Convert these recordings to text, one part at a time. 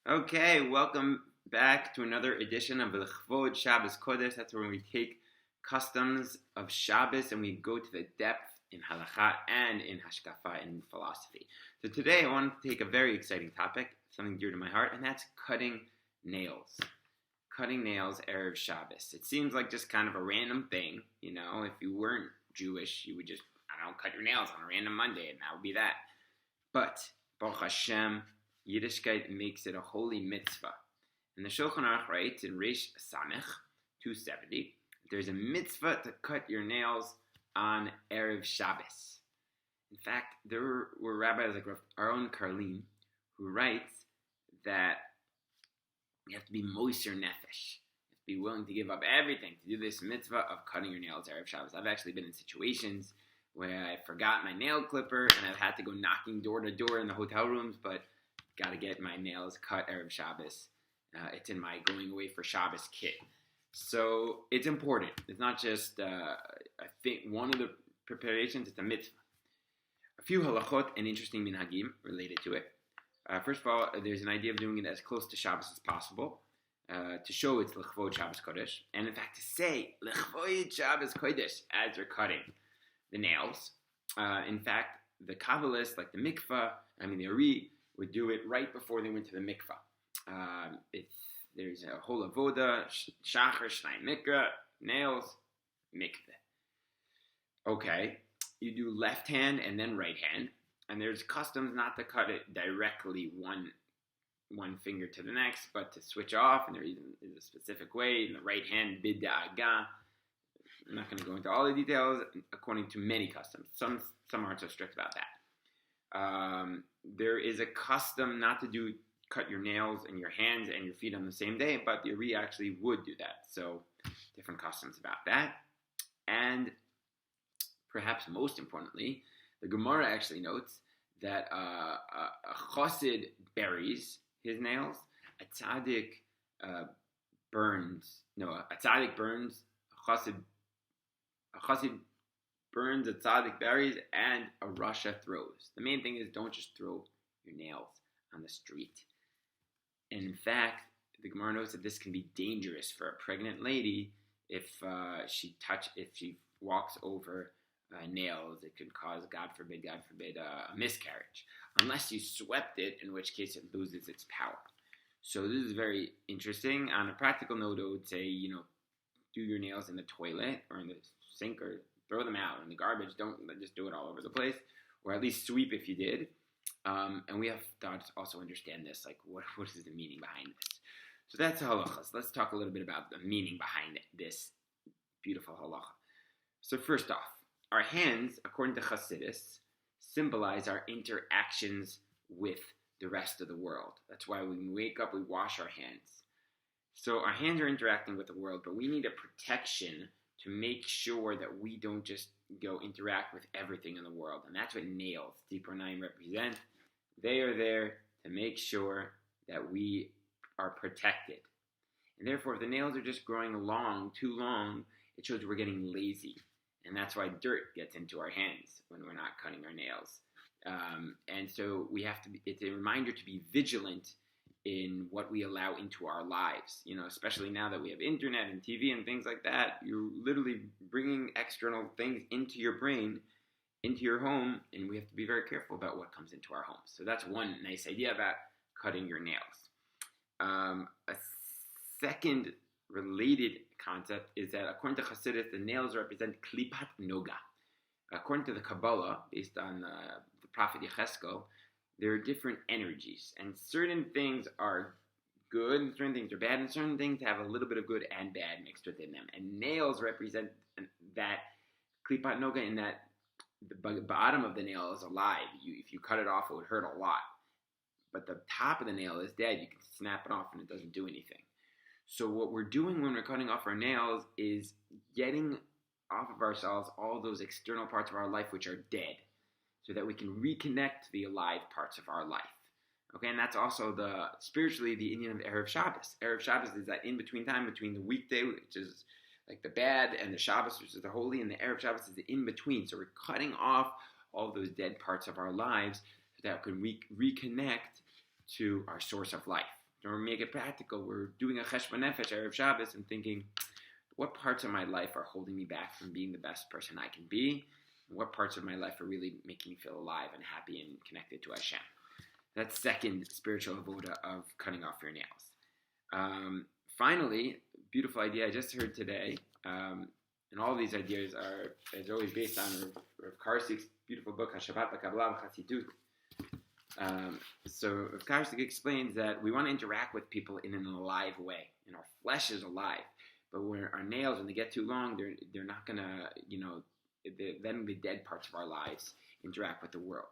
Okay, welcome back to another edition of Lchvod Shabbos Kodesh. That's where we take customs of Shabbos and we go to the depth in halacha and in hashkafa and philosophy. So today I want to take a very exciting topic, something dear to my heart, and that's cutting nails. Cutting nails Erev Shabbos. It seems like just kind of a random thing, you know. If you weren't Jewish, you would just, cut your nails on a random Monday, and that would be that. But Baruch Hashem, Yiddishkeit makes it a holy mitzvah. And the Shulchan Aruch writes in Reish Samech 270, there's a mitzvah to cut your nails on Erev Shabbos. In fact, there were rabbis like Aaron Karlin who writes that you have to be moiser nefesh. You have to be willing to give up everything to do this mitzvah of cutting your nails Erev Shabbos. I've actually been in situations where I forgot my nail clipper and I've had to go knocking door to door in the hotel rooms, but got to get my nails cut Erev Shabbos. It's in my going away for Shabbos kit. So it's important. It's not just, I think, one of the preparations. It's a mitzvah. A few halachot and interesting minhagim related to it. First of all, there's an idea of doing it as close to Shabbos as possible to show it's Lchvod Shabbos Kodesh. And in fact, to say Lchvod Shabbos Kodesh as you're cutting the nails. In fact, the Kabbalists, like the the Ari, would do it right before they went to the mikvah. There's a whole avoda, shachar, shnai mikra, nails, mikveh. Okay, you do left hand and then right hand, and there's customs not to cut it directly one finger to the next, but to switch off, and there is a specific way. In the right hand, bid da'aga. I'm not going to go into all the details, according to many customs. Some aren't so strict about that. There is a custom not to cut your nails and your hands and your feet on the same day, but the Ari actually would do that. So different customs about that. And perhaps most importantly, the Gemara actually notes that a chassid buries his nails, a tzaddik burns, a chassid burns, a tzaddik buries, and a rasha throws. The main thing is don't just throw your nails on the street. And in fact, the Gemara knows that this can be dangerous for a pregnant lady if she walks over nails. It could cause, God forbid, a miscarriage. Unless you swept it, in which case it loses its power. So this is very interesting. On a practical note, I would say, do your nails in the toilet or in the sink or throw them out in the garbage. Don't just do it all over the place, or at least sweep if you did. And we have to also understand this, like what is the meaning behind this? So that's halachas. Let's talk a little bit about the meaning behind this beautiful halacha. So first off, our hands, according to Chassidus, symbolize our interactions with the rest of the world. That's why when we wake up, we wash our hands. So our hands are interacting with the world, but we need a protection to make sure that we don't just go interact with everything in the world. And that's what nails, Tzipor represent. They are there to make sure that we are protected. And therefore, if the nails are just growing along too long, it shows we're getting lazy. And that's why dirt gets into our hands when we're not cutting our nails. And so it's a reminder to be vigilant in what we allow into our lives, especially now that we have internet and TV and things like that. You're literally bringing external things into your brain, into your home, and we have to be very careful about what comes into our homes. So that's one nice idea about cutting your nails. A second related concept is that according to Chassidus, the nails represent klipat noga. According to the Kabbalah, based on the prophet Yecheskel, there are different energies, and certain things are good, and certain things are bad, and certain things have a little bit of good and bad mixed within them. And nails represent that klipat noga, in that the bottom of the nail is alive. If you cut it off, it would hurt a lot. But the top of the nail is dead. You can snap it off, and it doesn't do anything. So what we're doing when we're cutting off our nails is getting off of ourselves all those external parts of our life which are dead, so that we can reconnect to the alive parts of our life. Okay, and that's also spiritually the Indian of Erev Shabbos. Erev Shabbos is that in-between time between the weekday, which is like the bad, and the Shabbos, which is the holy, and the Erev Shabbos is the in-between. So we're cutting off all those dead parts of our lives so that we can reconnect to our source of life. or make it practical. We're doing a cheshbon nefesh Erev Shabbos and thinking, what parts of my life are holding me back from being the best person I can be? And what parts of my life are really making me feel alive and happy and connected to Hashem? That's second spiritual avoda of cutting off your nails. Finally, beautiful idea I just heard today, and all these ideas are, as always, based on Rav Karsik's beautiful book, HaShabbat Kabbalah Chassidut. So Rav Karsik explains that we want to interact with people in an alive way, and our flesh is alive. But when our nails, when they get too long, they're not gonna, then the dead parts of our lives interact with the world.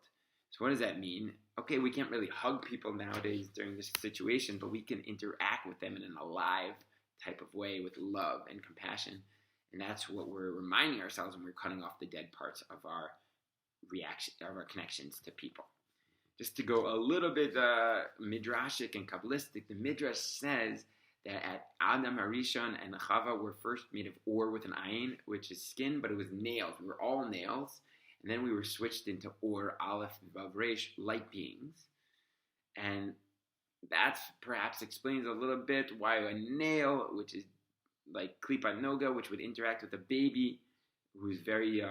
So what does that mean? Okay, we can't really hug people nowadays during this situation, but we can interact with them in an alive type of way with love and compassion. And that's what we're reminding ourselves when we're cutting off the dead parts of our reaction, of our connections to people. Just to go a little bit midrashic and kabbalistic, the midrash says that at Adam Harishon and Chava were first made of or with an ayin, which is skin, but it was nails. We were all nails. And then we were switched into or, aleph, vav, resh, light beings. And that perhaps explains a little bit why a nail, which is like klipa noga, which would interact with a baby who's very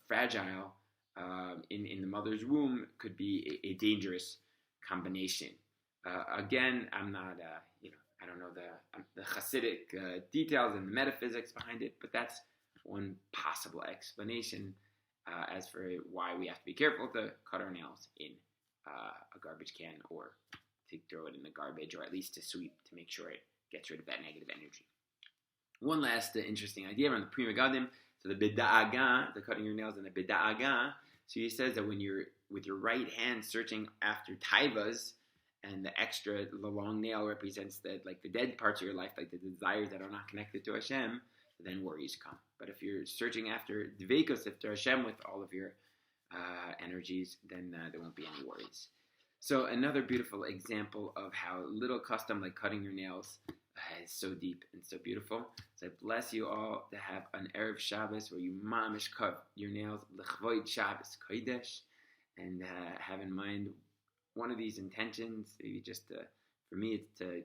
fragile in the mother's womb, could be a dangerous combination. Again, I'm not, I don't know the Hasidic details and the metaphysics behind it, but that's one possible explanation as for why we have to be careful to cut our nails in a garbage can or to throw it in the garbage, or at least to sweep to make sure it gets rid of that negative energy. One last interesting idea around the Pri Megadim, so the bida'aga, the cutting your nails, and the bida'aga. So he says that when you're with your right hand searching after taivas, and the long nail represents the dead parts of your life, like the desires that are not connected to Hashem, then worries come. But if you're searching after dveikos, after Hashem with all of your energies, then there won't be any worries. So another beautiful example of how little custom like cutting your nails is so deep and so beautiful. So I bless you all to have an Erev Shabbos where you mamish cut your nails, Lchvod Shabbos Kodesh, and have in mind one of these intentions. Maybe just for me, it's to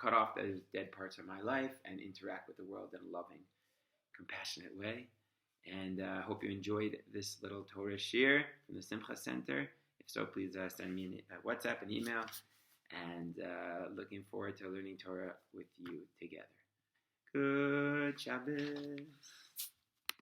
cut off those dead parts of my life and interact with the world in a loving, compassionate way. And I hope you enjoyed this little Torah shir from the Simcha Center. If so, please send me a WhatsApp, an email, and looking forward to learning Torah with you together. Good Shabbos.